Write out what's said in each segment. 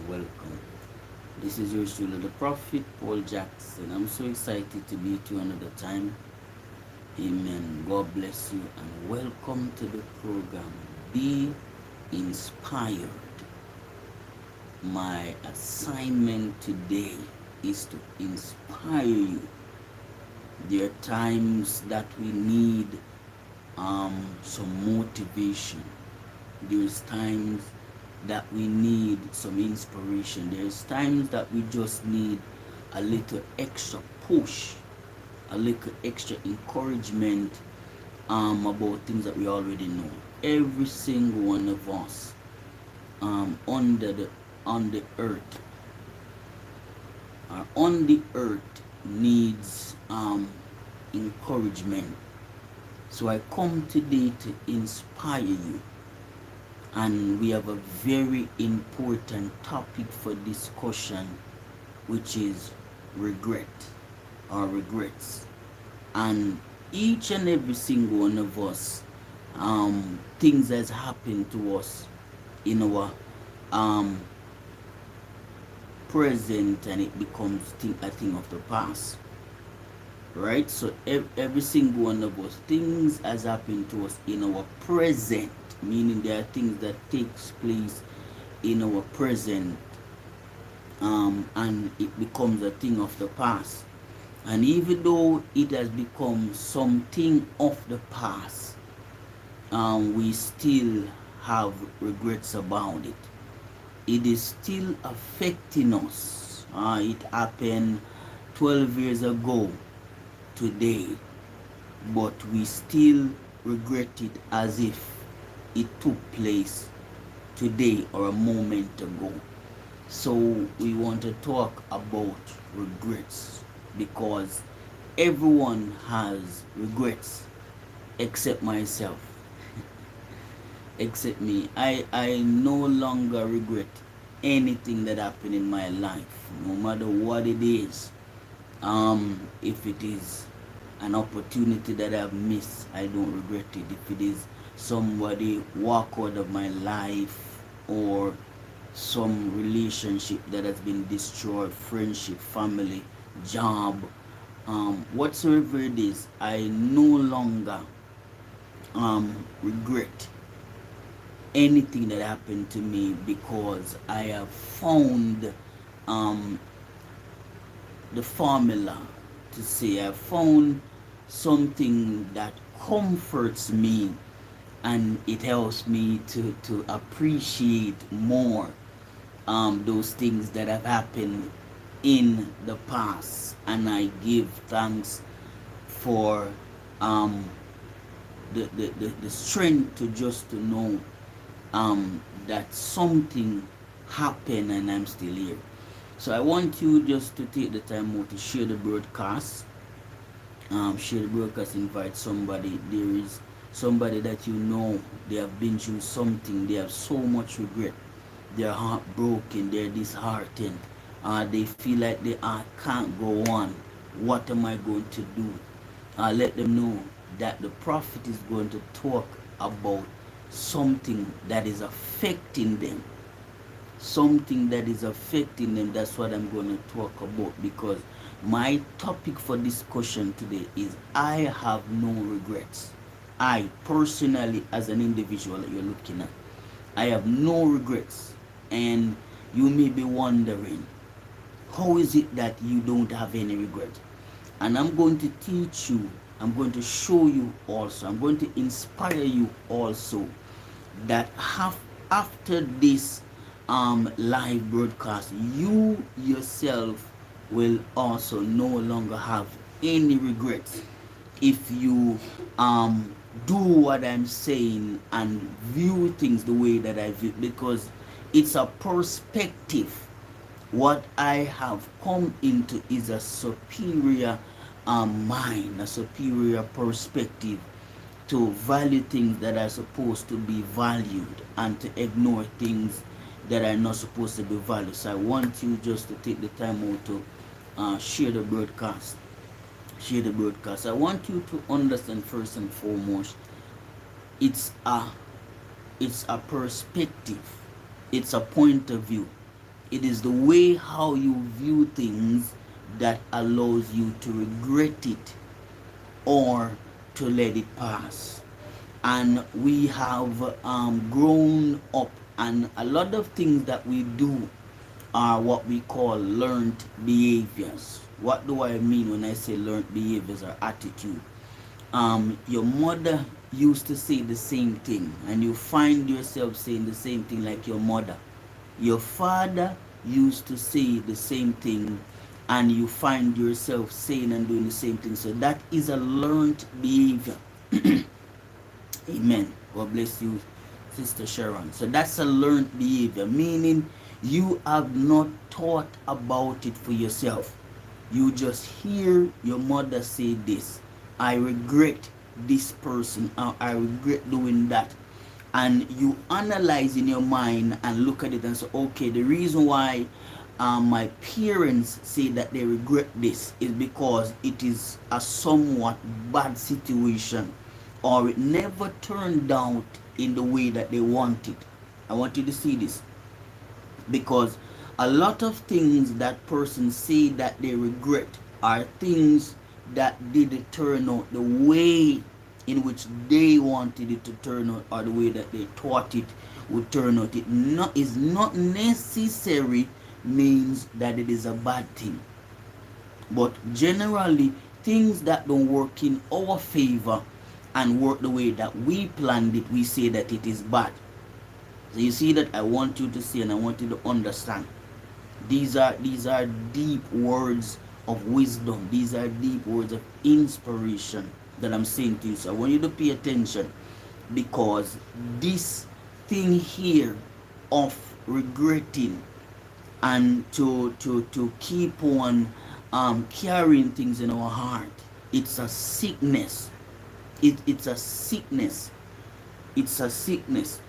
welcome. This is your student, the Prophet Paul Jackson. I'm so excited to be with you another time. Amen. God bless you and welcome to the program. Be inspired. My assignment today is to inspire you. There are times that we need some motivation. There's times that we need some inspiration. There's times that we just need a little extra push, a little extra encouragement about things that we already know. Every single one of us on the earth on the earth needs encouragement. So I come today to inspire you, and we have a very important topic for discussion, which is regret or regrets. And each and every single one of us, things has happened to us in our present, and it becomes a thing of the past, right? So every single one of us, things has happened to us in our present, meaning there are things that takes place in our present, and it becomes a thing of the past. And even though it has become something of the past, we still have regrets about it. It is still affecting us. It happened 12 years ago today, but we still regret it as if it took place today or a moment ago. So we want to talk about regrets, because everyone has regrets except myself. Except me. I no longer regret anything that happened in my life, no matter what it is. If it is an opportunity that I've missed, I don't regret it. If it is somebody walk out of my life, or some relationship that has been destroyed, friendship, family, job, whatsoever it is, I no longer regret anything that happened to me, because I have found the formula to say, I found something that comforts me, and it helps me to appreciate more those things that have happened in the past. And I give thanks for the strength to just to know that something happened and I'm still here. So I want you just to take the time out to share the broadcast. Share the broadcast, invite somebody. There is somebody that you know, they have been through something, they have so much regret, they're heartbroken, they're disheartened, they feel like they can't go on. What am I going to do? Let them know that the prophet is going to talk about something that is affecting them. Something that is affecting them. That's what I'm going to talk about, because my topic for discussion today is I have no regrets. I personally, as an individual that you're looking at, I have no regrets. And you may be wondering, how is it that you don't have any regret? And I'm going to teach you, I'm going to show you also, I'm going to inspire you also, that after this live broadcast, you yourself will also no longer have any regrets if you do what I'm saying and view things the way that I view, because it's a perspective. What I have come into is a superior mind, a superior perspective, to value things that are supposed to be valued and to ignore things that are not supposed to be valued. So I want you just to take the time out to share the broadcast. Share the broadcast. I want you to understand, first and foremost, it's a perspective. It's a point of view. It is the way how you view things that allows you to regret it or to let it pass. And we have grown up, and a lot of things that we do are what we call learned behaviors. What do I mean when I say learned behaviors or attitude? Your mother used to say the same thing, and you find yourself saying the same thing like your mother. Your father used to say the same thing, and you find yourself saying and doing the same thing. So that is a learned behavior. Amen. God bless you, Sister Sharon. So that's a learned behavior, meaning you have not thought about it for yourself. You just hear your mother say this. I regret this person. I regret doing that. And you analyze in your mind and look at it and say, okay, the reason why my parents say that they regret this is because it is a somewhat bad situation, or it never turned out in the way that they wanted. I want you to see this, because a lot of things that persons say that they regret are things that didn't turn out the way in which they wanted it to turn out, or the way that they thought it would turn out. It is not necessary means that it is a bad thing, but generally things that don't work in our favor and work the way that we planned it, we say that it is bad. So you see that I want you to see, and I want you to understand, these are deep words of wisdom. These are deep words of inspiration that I'm saying to you. So I want you to pay attention, because this thing here of regretting and to keep on carrying things in our heart, it's a sickness. It's a sickness. It's a sickness.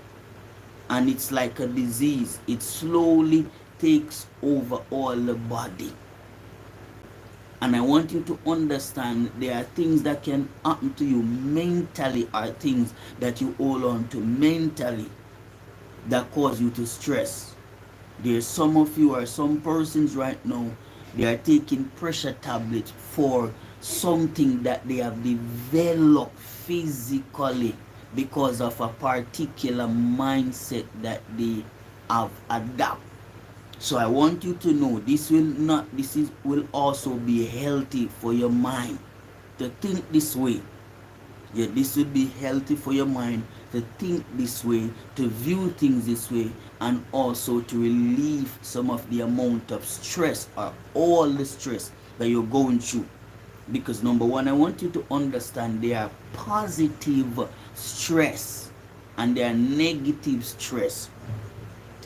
And it's like a disease. It slowly takes over all the body. And I want you to understand, there are things that can happen to you mentally, or things that you hold on to mentally that cause you to stress. There's some of you, or some persons right now, they are taking pressure tablets for something that they have developed physically because of a particular mindset that they have adopted. So I want you to know, this will also be healthy for your mind to think this way. Yeah, this will be healthy for your mind to think this way, to view things this way, and also to relieve some of the amount of stress, or all the stress that you're going through. Because number one, I want you to understand there are positive stress and there are negative stress.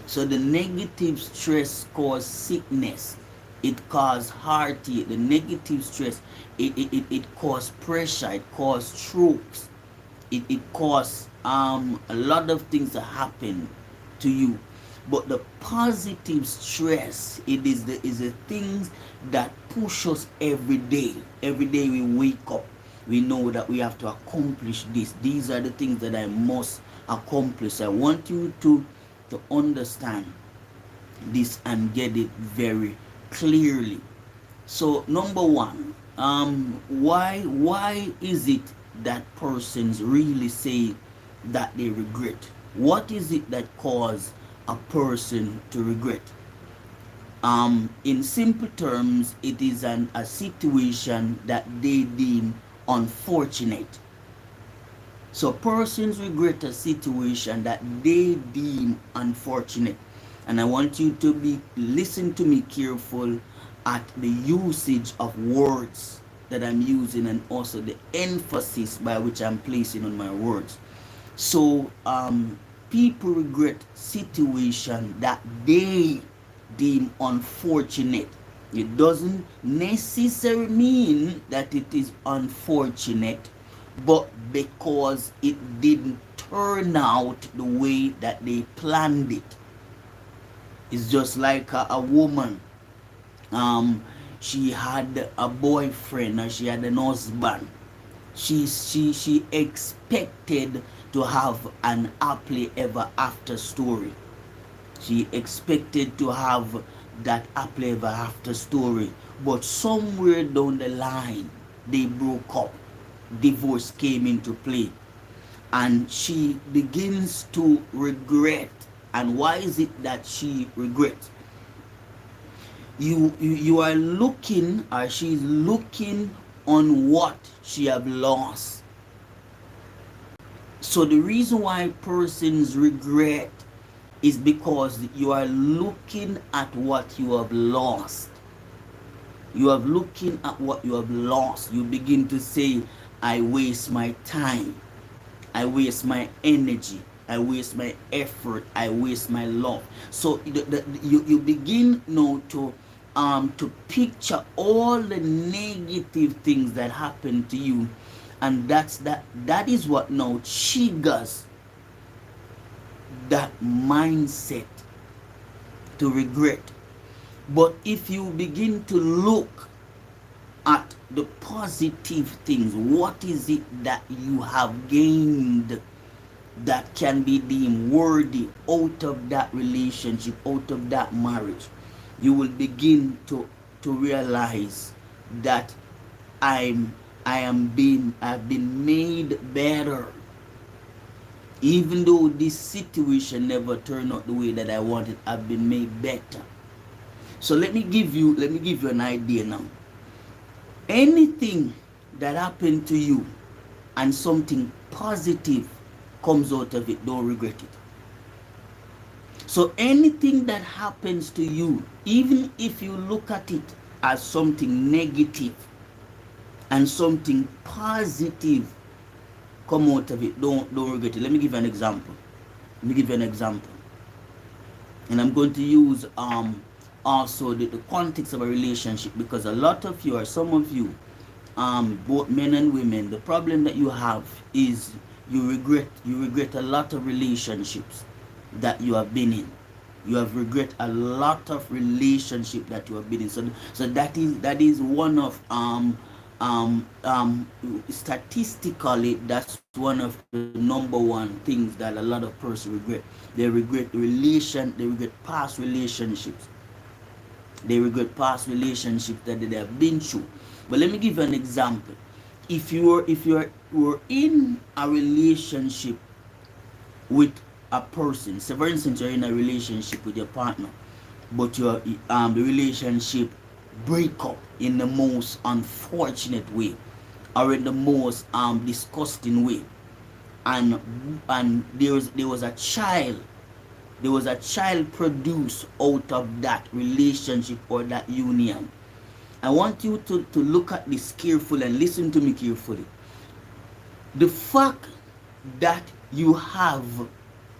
So the negative stress causes sickness. It causes heartache. The negative stress, it causes pressure. It causes strokes. It causes a lot of things that happen to you. But the positive stress, it is the things that push us every day. Every day we wake up, we know that we have to accomplish this. These are the things that I must accomplish. I want you to understand this and get it very clearly. So number one, why is it that persons really say that they regret? What is it that causes a person to regret? In simple terms, it is a situation that they deem unfortunate. So persons regret a situation that they deem unfortunate. And I want you to listen to me careful at the usage of words that I'm using, and also the emphasis by which I'm placing on my words. So people regret situation that they deem unfortunate. It doesn't necessarily mean that it is unfortunate, but because it didn't turn out the way that they planned it. It's just like a woman. She had a boyfriend, or she had an husband. She expected to have an happily ever after story. She expected to have that happily ever after story, but somewhere down the line, they broke up. Divorce came into play, and she begins to regret. And why is it that she regrets? You are looking, or she's looking on what she have lost. So the reason why persons regret is because you are looking at what you have lost. You are looking at what you have lost. You begin to say, I waste my time, I waste my energy, I waste my effort, I waste my love. So you begin now to picture all the negative things that happen to you, and that is what now triggers that mindset to regret. But if you begin to look at the positive things, what is it that you have gained that can be deemed worthy out of that relationship, out of that marriage, you will begin to realize that I'm I've been made better. Even though this situation never turned out the way that I wanted, I've been made better. So let me give you an idea now. Anything that happened to you and something positive comes out of it, don't regret it. So anything that happens to you, even if you look at it as something negative and something positive come out of it, don't regret it. Let me give you an example. And I'm going to use also the context of a relationship, because a lot of you, or some of you, both men and women, the problem that you have is you regret a lot of relationships that you have been in. You have regret a lot of relationship that you have been in. So that is one of statistically, that's one of the number one things that a lot of persons regret. They regret past relationships. They regret past relationships that they have been through. But let me give you an example. If you are in a relationship with a person, so for instance, you're in a relationship with your partner, but your the relationship break up in the most unfortunate way, or in the most disgusting way, and there was a child produced out of that relationship or that union. I want you to look at this carefully and listen to me carefully. The fact that you have,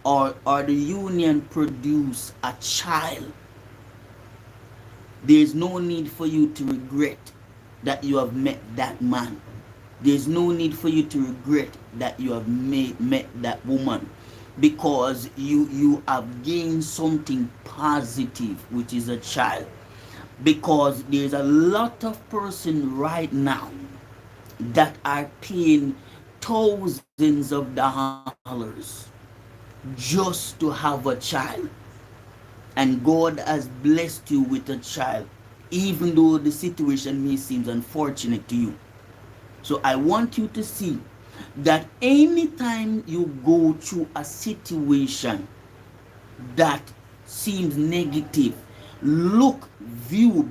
or the union produce a child, there is no need for you to regret that you have met that man. There is no need for you to regret that you have met that woman, because you have gained something positive, which is a child. Because there's a lot of person right now that are paying thousands of dollars just to have a child, and God has blessed you with a child, even though the situation may seem unfortunate to you. So I want you to see that anytime you go through a situation that seems negative,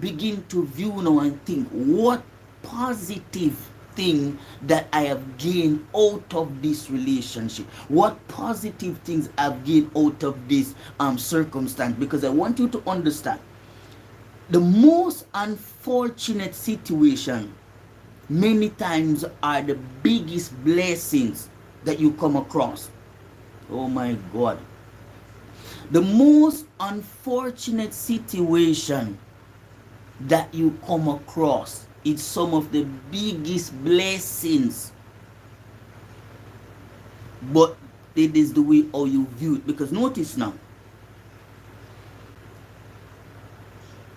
begin to view now and think, what positive thing that I have gained out of this relationship? What positive things I've gained out of this circumstance? Because I want you to understand, the most unfortunate situation many times are the biggest blessings that you come across. Oh my God. The most unfortunate situation that you come across is some of the biggest blessings. But it is the way how you view it. Because notice now,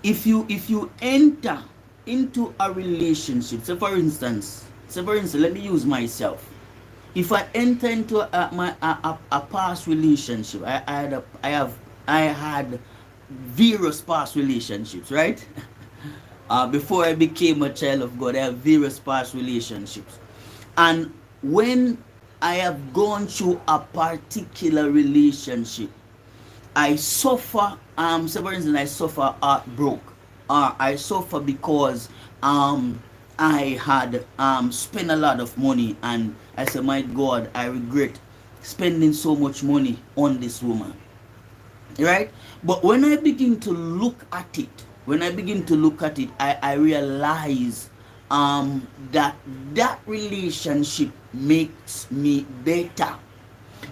if you enter into a relationship, so for instance, let me use myself. If I enter into a past relationship, I I had various past relationships, right? Before I became a child of God, I have various past relationships. And when I have gone through a particular relationship, I suffer, say for instance, I suffer heartbreak. I suffer because I had spent a lot of money, and I said, my God, I regret spending so much money on this woman. Right? But when I begin to look at it, I realize that that relationship makes me better,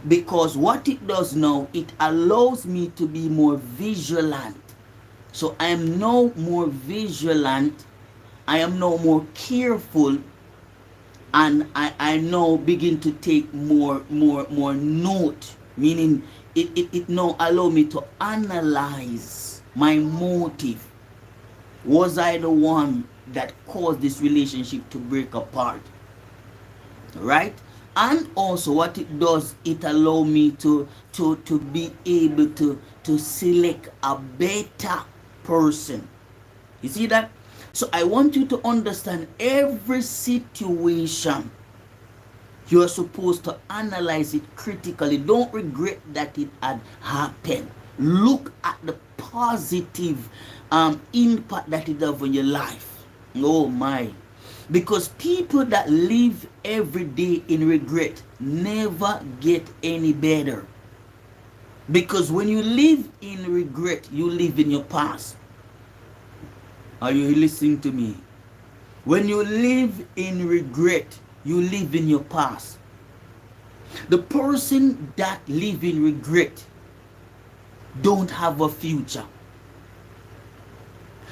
because what it does now, it allows me to be more vigilant. So I am now more vigilant, I am now more careful, and I now begin to take more note, meaning it now allow me to analyze my motive. Was I the one that caused this relationship to break apart? Right? And also what it does, it allow me to be able to select a better person. You see that? So I want you to understand, every situation you are supposed to analyze it critically. Don't regret that it had happened. Look at the positive impact that it has on your life. Oh my. Because people that live every day in regret never get any better. Because when you live in regret, you live in your past. Are you listening to me? When you live in regret, you live in your past. The person that live in regret don't have a future.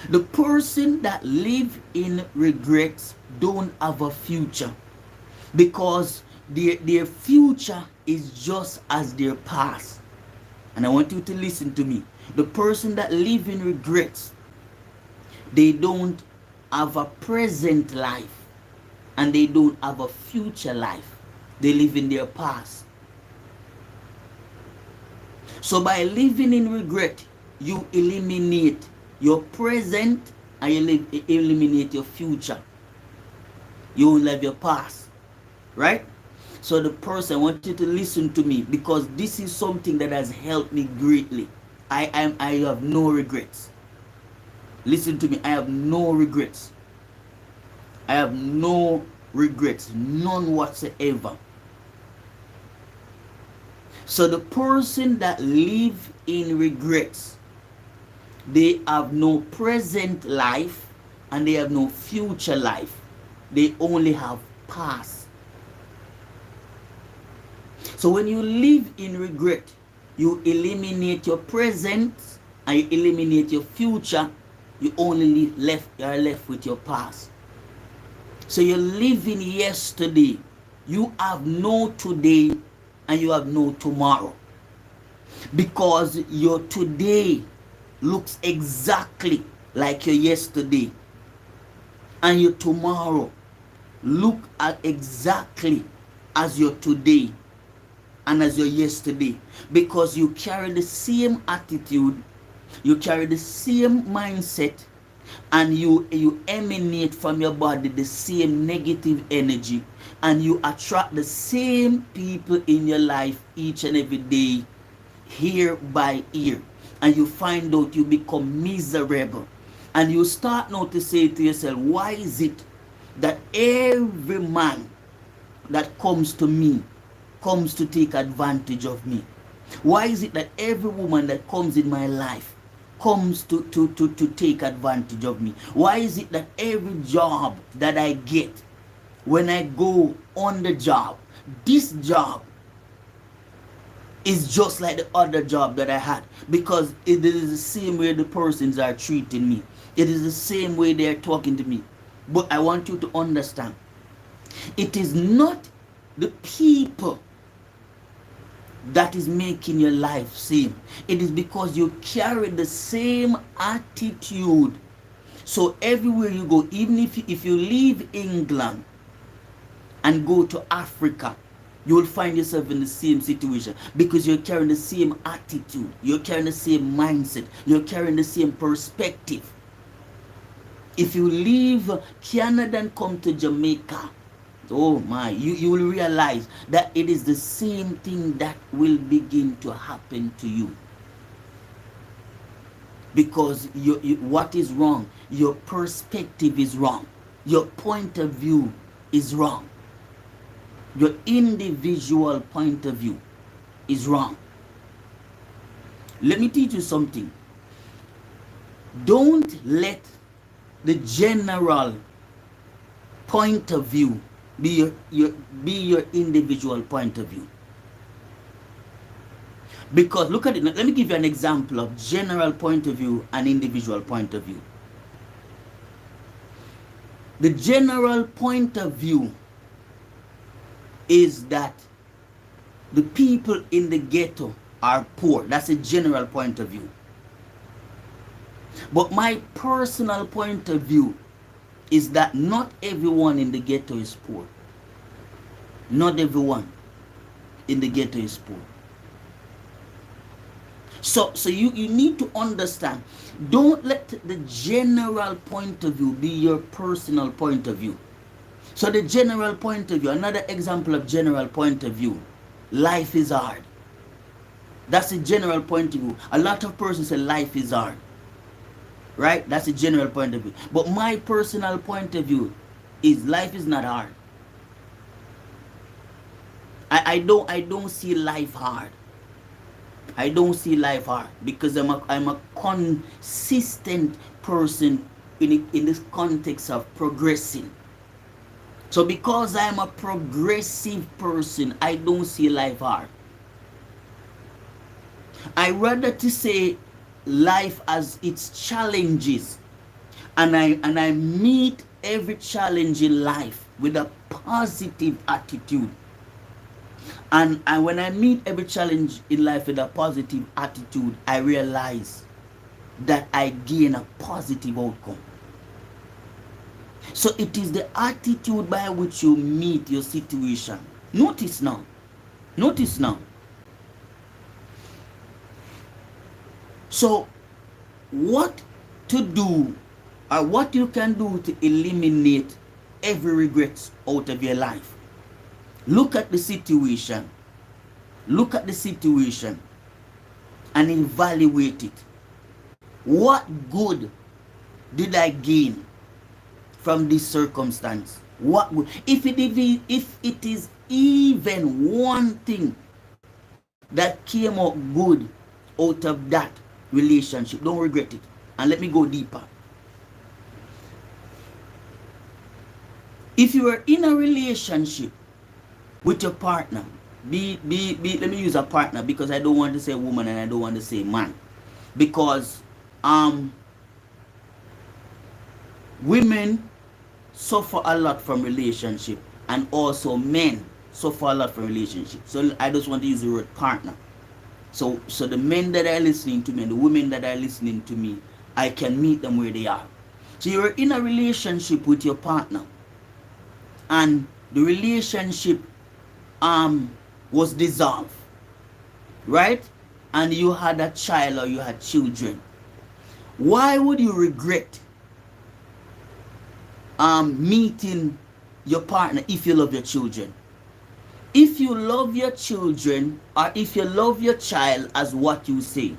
The person that live in regrets don't have a future, because their future is just as their past. And I want you to listen to me. The person that live in regrets, they don't have a present life, and they don't have a future life. They live in their past. So by living in regret, you eliminate your present and you eliminate your future. You won't live your past. Right? So the person, I want you to listen to me, because this is something that has helped me greatly. I have no regrets. Listen to me, I have no regrets. I have no regrets, none whatsoever. So the person that live in regrets, they have no present life and they have no future life. They only have past. So when you live in regret, you eliminate your present and you eliminate your future. You only are left with your past. So you're living yesterday. You have no today and you have no tomorrow, because your today looks exactly like your yesterday, and your tomorrow look at exactly as your today and as your yesterday, because you carry the same attitude, you carry the same mindset, and you emanate from your body the same negative energy, and you attract the same people in your life each and every day, year by year, and you find out you become miserable, and you start now to say to yourself, why is it that every man that comes to me comes to take advantage of me? Why is it that every woman that comes in my life comes to take advantage of me? Why is it that every job that I get, when I go on the job, this job is just like the other job that I had? Because it is the same way the persons are treating me. It is the same way they are talking to me. But I want you to understand, it is not the people that is making your life same. It is because you carry the same attitude. So everywhere you go, even if you leave England and go to Africa, You will find yourself in the same situation because you're carrying the same attitude, you're carrying the same mindset, you're carrying the same perspective. If you leave Canada and come to Jamaica, oh my, you will realize that it is the same thing that will begin to happen to you. Because what is wrong? Your perspective is wrong. Your point of view is wrong. Your individual point of view is wrong. Let me teach you something. Don't let the general point of view be your individual point of view. Because look at it. Let me give you an example of general point of view and individual point of view. The general point of view is that the people in the ghetto are poor. That's a general point of view. But my personal point of view is that not everyone in the ghetto is poor. Not everyone in the ghetto is poor. So you need to understand, don't let the general point of view be your personal point of view. So the general point of view, another example of general point of view, life is hard. That's a general point of view. A lot of persons say life is hard. Right? That's a general point of view. But my personal point of view is life is not hard. I don't see life hard. I don't see life hard because I'm a consistent person in this context of progressing. So because I'm a progressive person, I don't see life hard. I rather to say life as its challenges, and I meet every challenge in life with a positive attitude. And when I meet every challenge in life with a positive attitude, I realize that I gain a positive outcome. So it is the attitude by which you meet your situation. Notice now. Notice now. So what to do, or what you can do to eliminate every regret out of your life? Look at the situation. Look at the situation and evaluate it. What good did I gain from this circumstance? What would, if it is even one thing that came out good out of that relationship, don't regret it. And let me go deeper. If you are in a relationship with your partner, let me use a partner because I don't want to say woman and I don't want to say man, because women suffer a lot from relationship, and also men suffer a lot from relationship. So I just want to use the word partner. So the men that are listening to me and the women that are listening to me, I can meet them where they are. So you're in a relationship with your partner, and the relationship was dissolved, right? And you had a child or you had children. Why would you regret meeting your partner if you love your children? If you love your children, or if you love your child as what you say,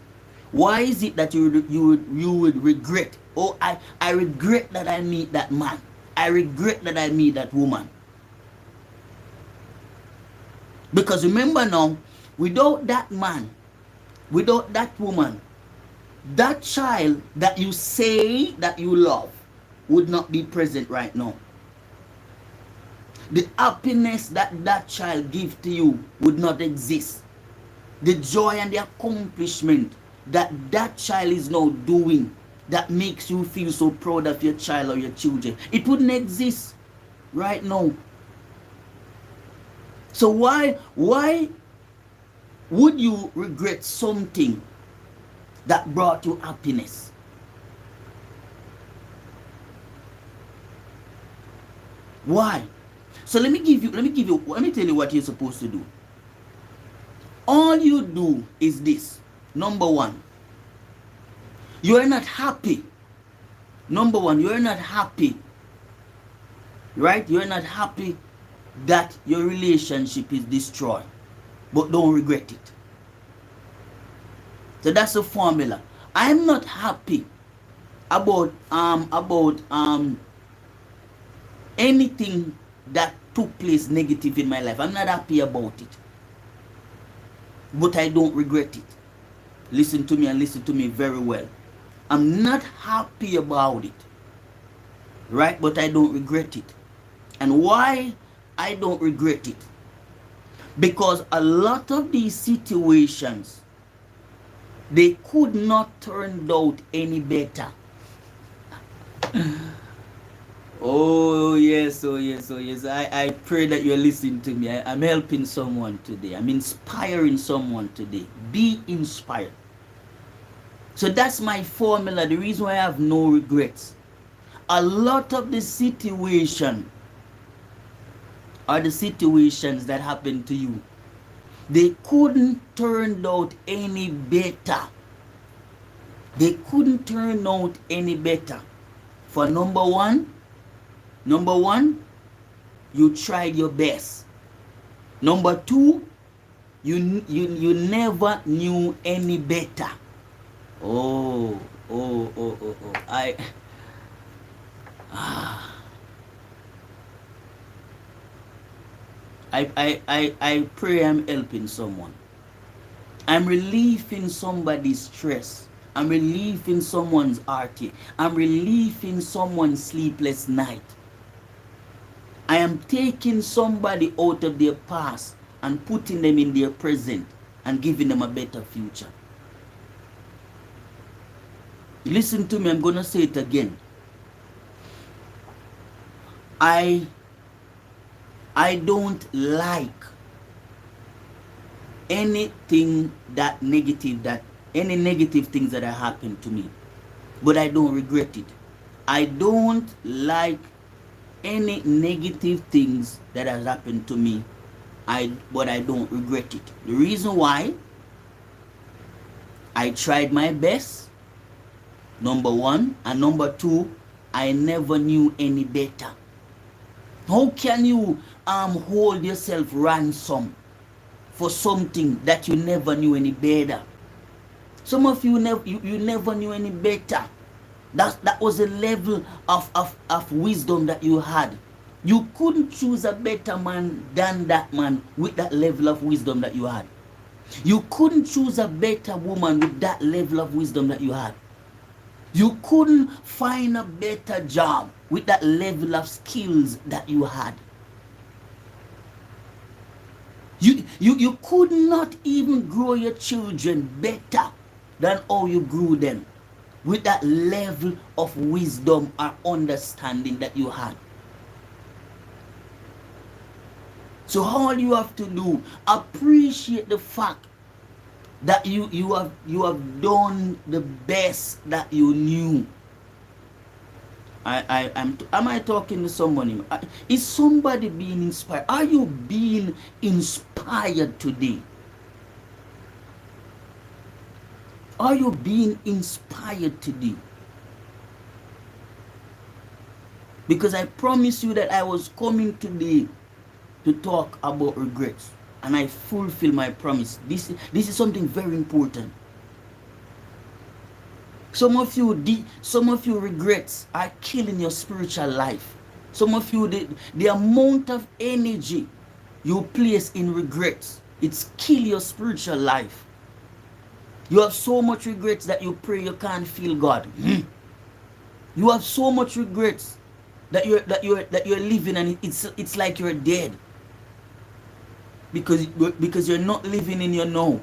why is it that you would regret? Oh, I regret that I meet that man. I regret that I meet that woman. Because remember now, without that man, without that woman, that child that you say that you love would not be present right now. The happiness that that child gives to you would not exist. The joy and the accomplishment that that child is now doing, that makes you feel so proud of your child or your children, it wouldn't exist right now. So why would you regret something that brought you happiness? Why? So let me tell you what you're supposed to do. All you do is this. Number one, you are not happy. Number one, you are not happy. Right? You are not happy that your relationship is destroyed. But don't regret it. So that's the formula. I'm not happy about anything that took place negative in my life. I'm not happy about it. But I don't regret it. Listen to me and listen to me very well. I'm not happy about it. Right? But I don't regret it. And why I don't regret it? Because a lot of these situations, they could not turn out any better. Oh yes, oh yes, oh yes. I pray that you're listening to me. I'm helping someone today. I'm inspiring someone today. Be inspired. So that's my formula. The reason why I have no regrets. A lot of the situation are the situations that happened to you. They couldn't turn out any better. They couldn't turn out any better. For number one, you tried your best. Number two, you never knew any better. Oh. I pray I'm helping someone. I'm relieving somebody's stress. I'm relieving someone's heartache. I'm relieving someone's sleepless night. I am taking somebody out of their past and putting them in their present and giving them a better future. Listen to me, I'm going to say it again. I don't like anything that negative, any negative things that have happened to me, but I don't regret it. I don't like any negative things that has happened to me, but I don't regret it. The reason why, I tried my best, number one, and number two, I never knew any better. How can you hold yourself ransom for something that you never knew any better? Some of you never knew any better. That was a level of wisdom that you had. You couldn't choose a better man than that man with that level of wisdom that you had. You couldn't choose a better woman with that level of wisdom that you had. You couldn't find a better job with that level of skills that you had. You could not even grow your children better than how you grew them with that level of wisdom or understanding that you had. So all you have to do, appreciate the fact that you have done the best that you knew. Am I talking to someone? Is somebody being inspired? Are you being inspired today? Are you being inspired today? Because I promise you that I was coming today to talk about regrets, and I fulfill my promise. This is something very important. Some of you regrets are killing your spiritual life. Some of you, the amount of energy you place in regrets, it's kill your spiritual life. You have so much regrets that you pray you can't feel God. You have so much regrets that you're living and it's like you're dead. Because you're not living in your now.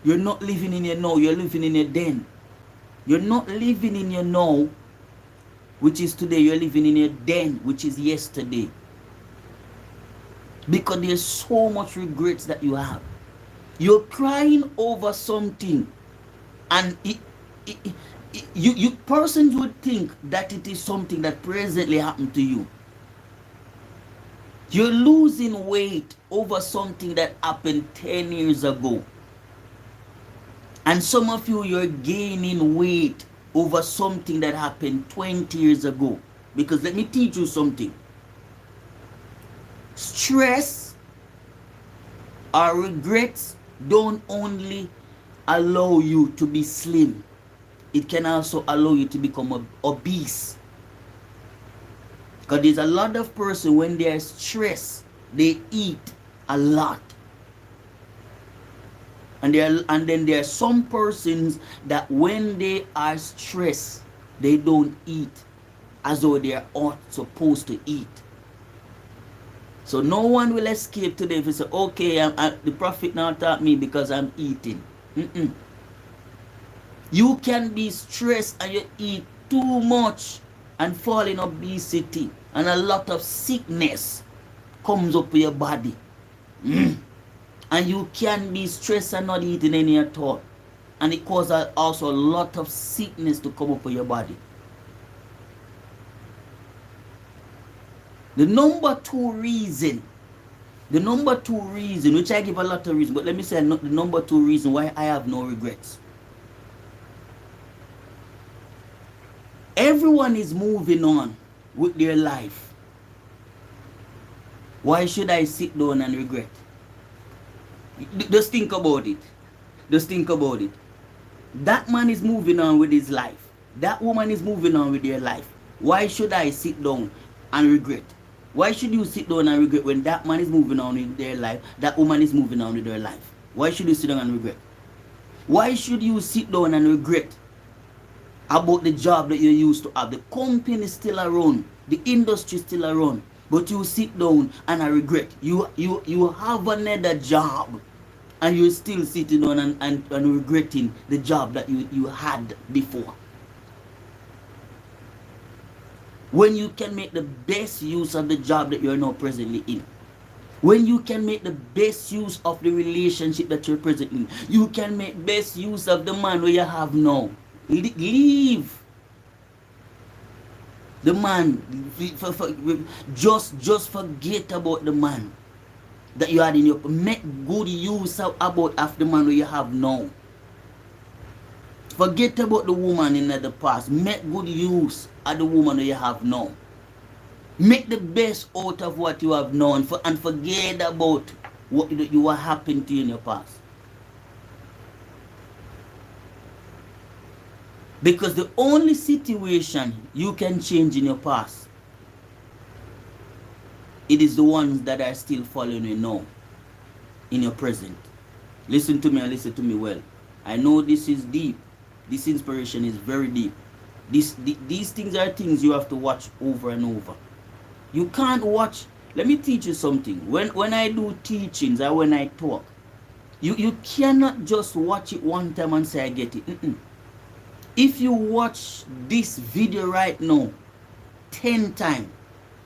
You're not living in your now, you're living in your then. You're not living in your now, which is today. You're living in your then, which is yesterday. Because there's so much regrets that you have. You're crying over something, and you persons would think that it is something that presently happened to you. You're losing weight over something that happened 10 years ago. And some of you, you're gaining weight over something that happened 20 years ago. Because let me teach you something. Stress or regrets don't only allow you to be slim, it can also allow you to become obese. Because there's a lot of person when they're stressed, they eat a lot. And then there are some persons that when they are stressed, they don't eat as though they are supposed to eat. So no one will escape today if you say, okay, the prophet now taught me because I'm eating. You can be stressed and you eat too much and fall in obesity, and a lot of sickness comes up with your body. And you can be stressed and not eating any at all, and it causes also a lot of sickness to come up with your body. The number two reason, which I give a lot of reasons, but let me say the number two reason why I have no regrets. Everyone is moving on with their life. Why should I sit down and regret? Just think about it. Just think about it. That man is moving on with his life. That woman is moving on with their life. Why should I sit down and regret? Why should you sit down and regret when that man is moving on with their life, that woman is moving on with their life? Why should you sit down and regret? Why should you sit down and regret about the job that you used to have? The company is still around, the industry is still around, but you sit down and I regret. You have another job and you're still sitting down and regretting the job that you had before. When you can make the best use of the job that you're now presently in. When you can make the best use of the relationship that you're presently in. You can make best use of the man who you have now. Leave the man. Just forget about the man that you had in your. Make good use of the man who you have now. Forget about the woman in the past. Make good use of the woman who you have now. Make the best out of what you have known and forget about what you were happening to you in your past. Because the only situation you can change in your past, it is the ones that are still following you now in your present. Listen to me and listen to me well. I know this is deep. This inspiration is very deep. These things are things you have to watch over and over. You can't watch. Let me teach you something. When I do teachings or when I talk, you cannot just watch it one time and say I get it. If you watch this video right now 10 times,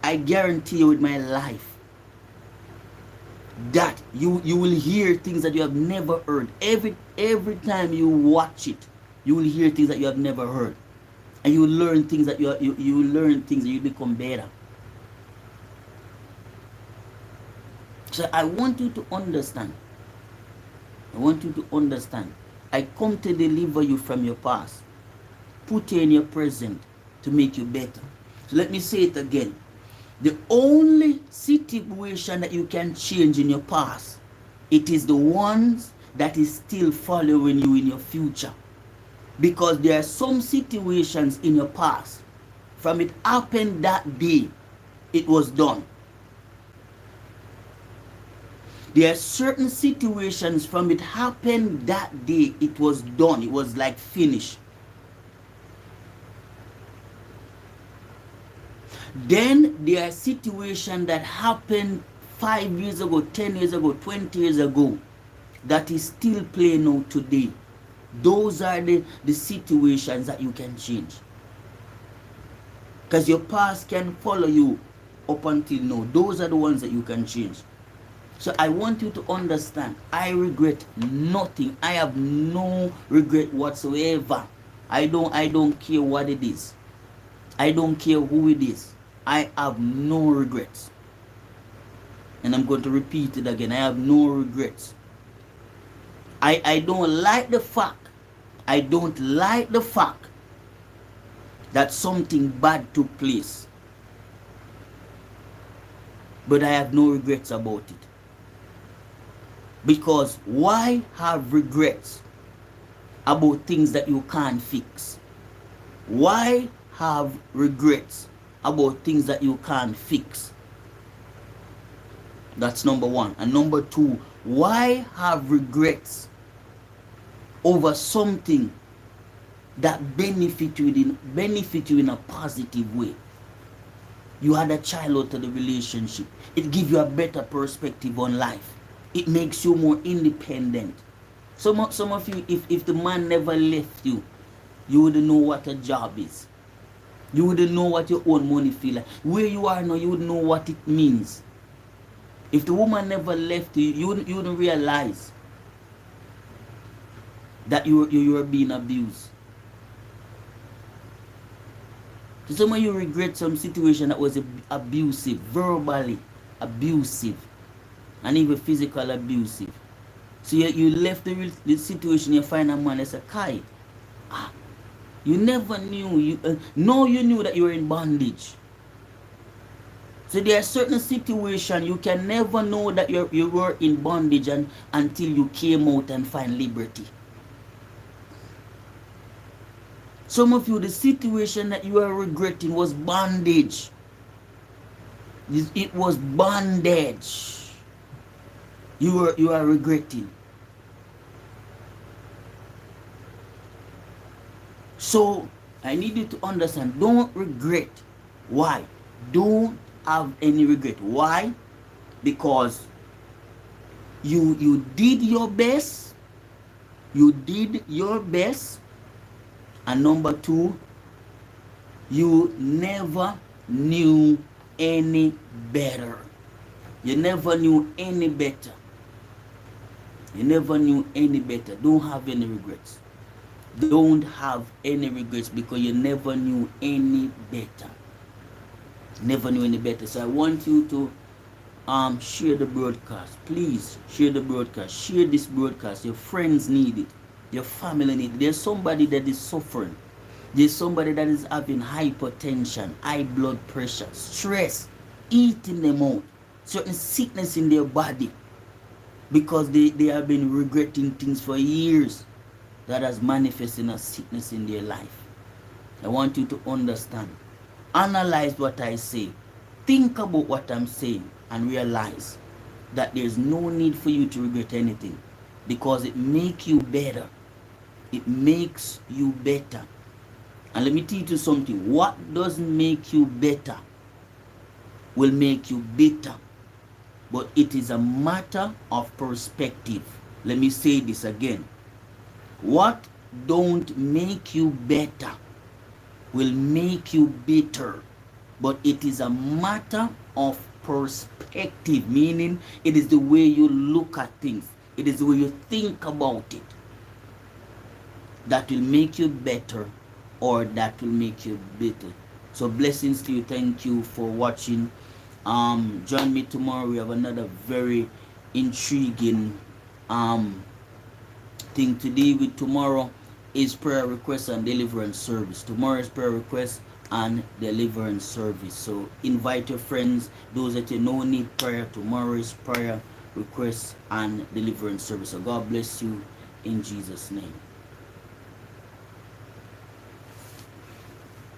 I guarantee you with my life that you will hear things that you have never heard. Every time you watch it, you will hear things that you have never heard, and you will learn things that you will learn things that you become better. So I want you to understand. I come to deliver you from your past, put you in your present to make you better. So let me say it again. The only situation that you can change in your past, it is the ones that is still following you in your future. Because there are some situations in your past, from it happened that day, it was done. There are certain situations from it happened that day, it was done. It was like finished. Then there are situations that happened 5 years ago, 10 years ago, 20 years ago, that is still playing out today. Those are the situations that you can change. Because your past can follow you up until now. Those are the ones that you can change. So I want you to understand, I regret nothing. I have no regret whatsoever. I don't care what it is. I don't care who it is. I have no regrets. And I'm going to repeat it again. I have no regrets. I don't like the fact, I don't like the fact that something bad took place. But I have no regrets about it. Because why have regrets about things that you can't fix? Why have regrets about things that you can't fix? That's number one. And number two, why have regrets over something that benefit you in a positive way? You had a child out of the relationship. It gives you a better perspective on life. It makes you more independent. Some of you, if the man never left you, you wouldn't know what a job is. You wouldn't know what your own money feel like. Where you are now, you wouldn't know what it means. If the woman never left you, you wouldn't realize that you were being abused. So some of you regret some situation that was abusive, verbally abusive, and even physical abusive. So you left the situation, you find a man that's a Kai. You never knew. No, you knew that you were in bondage. So there are certain situations you can never know that you were in bondage until you came out and find liberty. Some of you, the situation that you are regretting was bondage. It was bondage. You are regretting. So I need you to understand. Don't regret. Why? Don't have any regret. Why? Because you did your best. You did your best. And number two, you never knew any better. You never knew any better. You never knew any better. Don't have any regrets. Don't have any regrets because you never knew any better. Never knew any better. So I want you to share the broadcast. Please share the broadcast. Share this broadcast. Your friends need it. Your family need it. There's somebody that is suffering. There's somebody that is having hypertension, high blood pressure, stress, eating them out, certain sickness in their body because they have been regretting things for years that has manifested a sickness in their life. I want you to understand. Analyze what I say. Think about what I'm saying and realize that there's no need for you to regret anything because it makes you better. It makes you better. And let me teach you something. What doesn't make you better will make you bitter. But it is a matter of perspective. Let me say this again. What don't make you better will make you bitter. But it is a matter of perspective, meaning it is the way you look at things. It is the way you think about it that will make you better or that will make you bitter. So blessings to you. Thank you for watching. Join me tomorrow. We have another very intriguing thing today. With tomorrow is prayer request and deliverance service. Tomorrow is prayer request and deliverance service. So invite your friends, those that you know need prayer. Tomorrow is prayer request and deliverance service. So God bless you in Jesus' name.